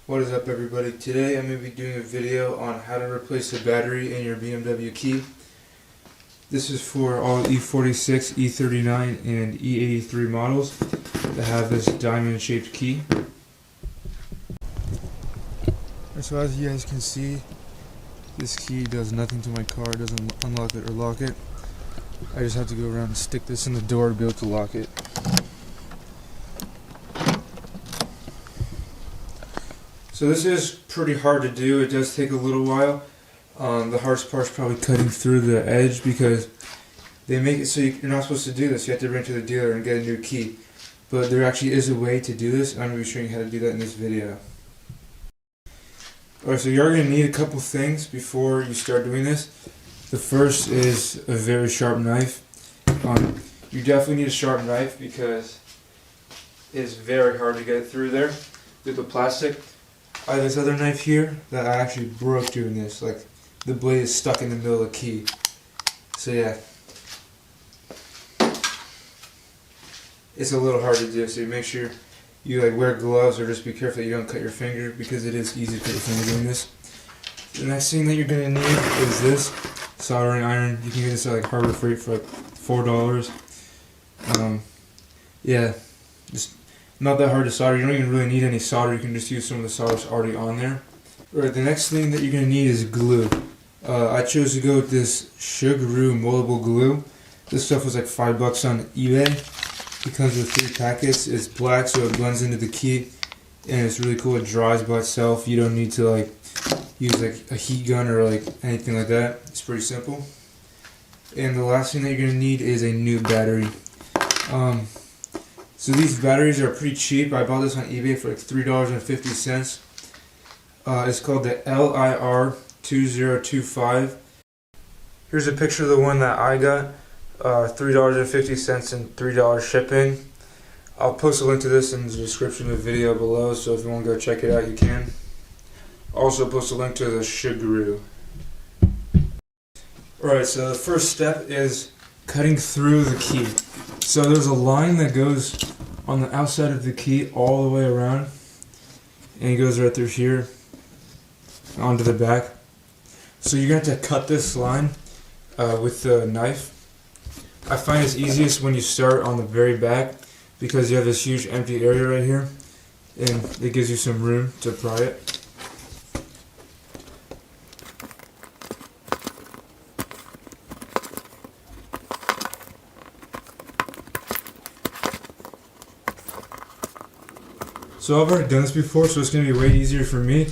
What is up, everybody? Today I'm going to be doing a video on how to replace the battery in your BMW key. This is for all e46, e39, and e83 models that have this diamond shaped key. So as you guys can see, this key does nothing to my car. It doesn't unlock it or lock it. I just have to go around and stick this in the door to be able to lock it. So this is pretty hard to do. It does take a little while. The hardest part is probably cutting through the edge because they make it so you're not supposed to do this. You have to bring it to the dealer and get a new key. But there actually is a way to do this, and I'm going to be showing you how to do that in this video. Alright, so you're going to need a couple things before you start doing this. The first is a very sharp knife. You definitely need a sharp knife because it's very hard to get through there with the plastic. I have this other knife here that I actually broke doing this. Like, the blade is stuck in the middle of the key. So yeah. It's a little hard to do, so you make sure you wear gloves or just be careful that you don't cut your finger because it is easy to cut your finger doing this. The next thing that you're going to need is this soldering iron. You can get this at Harbor Freight for $4. Yeah, just not that hard to solder. You don't even really need any solder. You can just use some of the solder that's already on there. Alright, the next thing that you're going to need is glue. I chose to go with this Sugaroo moldable glue. This stuff was like $5 on eBay. It comes with 3 packets. It's black, so it blends into the key, and it's really cool. It dries by itself. You don't need to use a heat gun or anything like that. It's pretty simple. And the last thing that you're going to need is a new battery. So these batteries are pretty cheap. I bought this on eBay for $3.50. It's called the LIR2025. Here's a picture of the one that I got. $3.50 and $3 shipping. I'll post a link to this in the description of the video below, so if you want to go check it out, you can. Also post a link to the Sugaroo. Alright, so the first step is cutting through the key. So there's a line that goes on the outside of the key all the way around, and it goes right through here onto the back. So you're going to have to cut this line with the knife. I find it's easiest when you start on the very back because you have this huge empty area right here, and it gives you some room to pry it. So I've already done this before, so it's going to be way easier for me,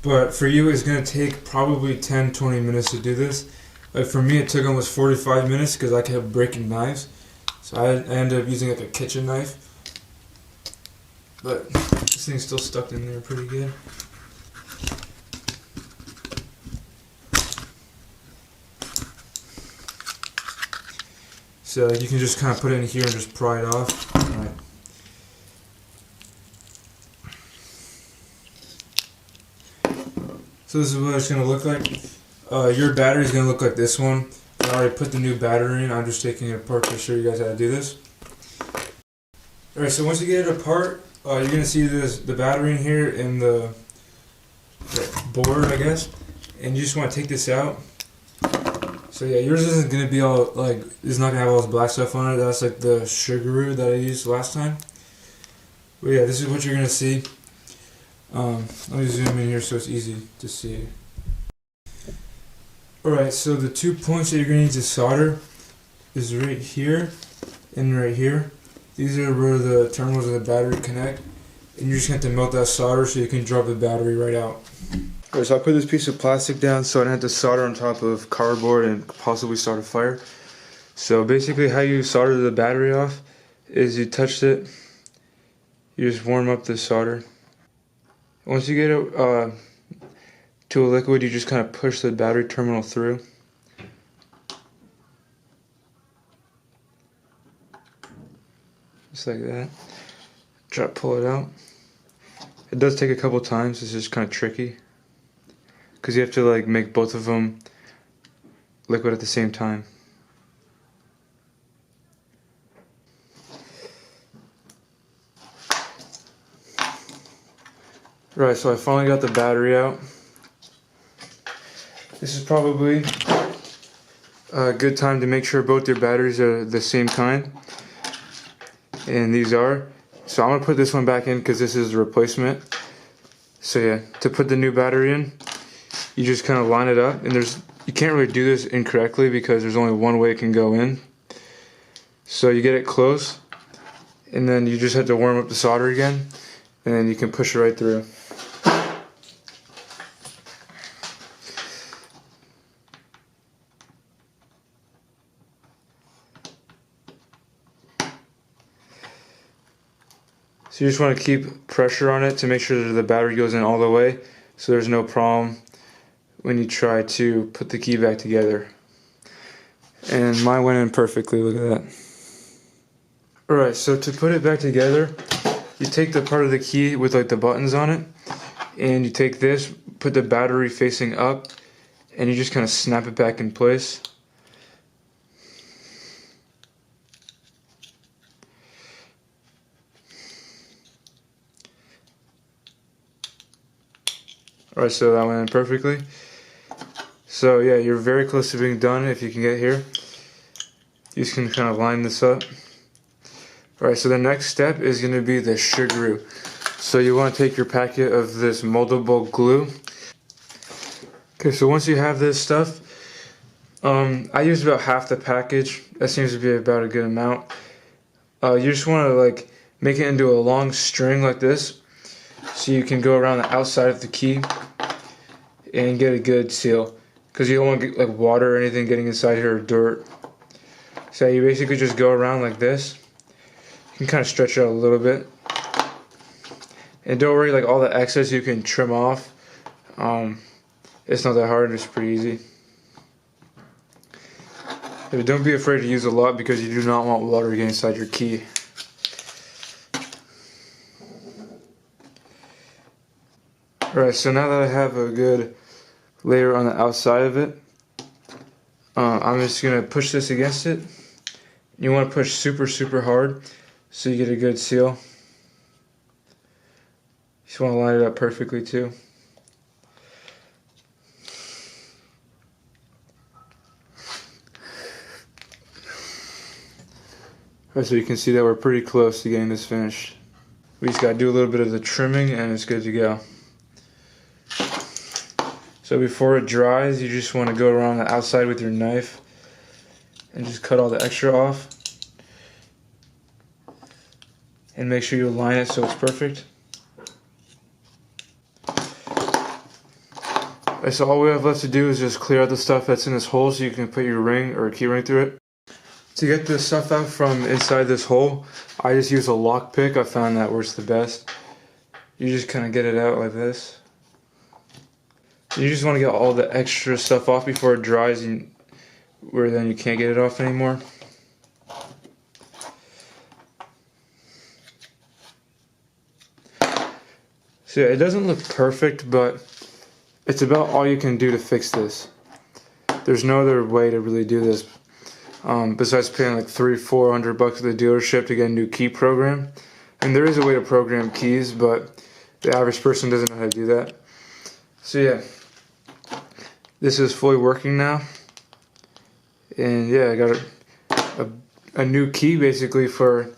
but for you it's going to take probably 10-20 minutes to do this. For me it took almost 45 minutes because I kept breaking knives, so I ended up using a kitchen knife, but this thing's still stuck in there pretty good. So you can just kind of put it in here and just pry it off. Alright. So this is what it's going to look like. Your battery is going to look like this one. I already put the new battery in. I'm just taking it apart to show you guys how to do this. Alright, so once you get it apart, you're going to see the battery in here and the board, I guess. And you just want to take this out. So yeah, yours isn't going to be all it's not going to have all this black stuff on it. That's the Sugaroo that I used last time. But yeah, this is what you're going to see. Let me zoom in here so it's easy to see. Alright, so the 2 points that you're going to need to solder is right here and right here. These are where the terminals of the battery connect. And you're just going to have to melt that solder so you can drop the battery right out. Alright, so I put this piece of plastic down so I don't have to solder on top of cardboard and possibly start a fire. So basically how you solder the battery off is you touch it, you just warm up the solder. Once you get it to a liquid, you just kind of push the battery terminal through. Just like that. Try to pull it out. It does take a couple times. It's just kind of tricky because you have to make both of them liquid at the same time. Right, so I finally got the battery out. This is probably a good time to make sure both your batteries are the same kind. And these are. So I'm going to put this one back in because this is a replacement. So yeah, to put the new battery in, you just kind of line it up. And you can't really do this incorrectly because there's only one way it can go in. So you get it close, and then you just have to warm up the solder again, and then you can push it right through. So you just want to keep pressure on it to make sure that the battery goes in all the way, so there's no problem when you try to put the key back together. And mine went in perfectly, look at that. Alright, so to put it back together, you take the part of the key with like the buttons on it, and you take this, put the battery facing up, and you just kind of snap it back in place. Alright, so that went in perfectly. So yeah, you're very close to being done if you can get here. You just can kind of line this up. Alright, so the next step is going to be the sugaroo. So you want to take your packet of this moldable glue. Okay, so once you have this stuff, I used about half the package. That seems to be about a good amount. You just want to like make it into a long string like this, so you can go around the outside of the key and get a good seal, because you don't want to get like water or anything getting inside here or dirt. So you basically just go around like this. You can kind of stretch it out a little bit, and don't worry, like all the excess you can trim off. It's not that hard, it's pretty easy. But don't be afraid to use a lot, because you do not want water getting inside your key. Alright, so now that I have a good layer on the outside of it, I'm just going to push this against it. You want to push super hard so you get a good seal. You just want to line it up perfectly too. Alright, so you can see that we're pretty close to getting this finished. We just got to do a little bit of the trimming and it's good to go. So before it dries, you just want to go around the outside with your knife and just cut all the extra off. And make sure you align it so it's perfect. Alright, so all we have left to do is just clear out the stuff that's in this hole so you can put your ring or key ring through it. To get the stuff out from inside this hole, I just use a lock pick. I found that works the best. You just kind of get it out like this. You just want to get all the extra stuff off before it dries, where then you can't get it off anymore. So yeah, it doesn't look perfect, but it's about all you can do to fix this. There's no other way to really do this, besides paying like $300-400 at the dealership to get a new key program. And there is a way to program keys, but the average person doesn't know how to do that. So yeah, this is fully working now. And yeah, I got a new key basically for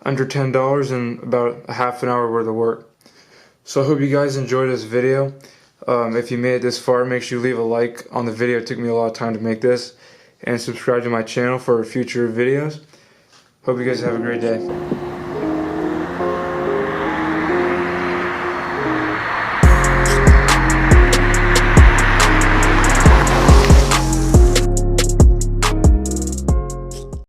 under $10 and about a half an hour worth of work. So I hope you guys enjoyed this video. If you made it this far, make sure you leave a like on the video. It took me a lot of time to make this. And subscribe to my channel for future videos. Hope you guys have a great day.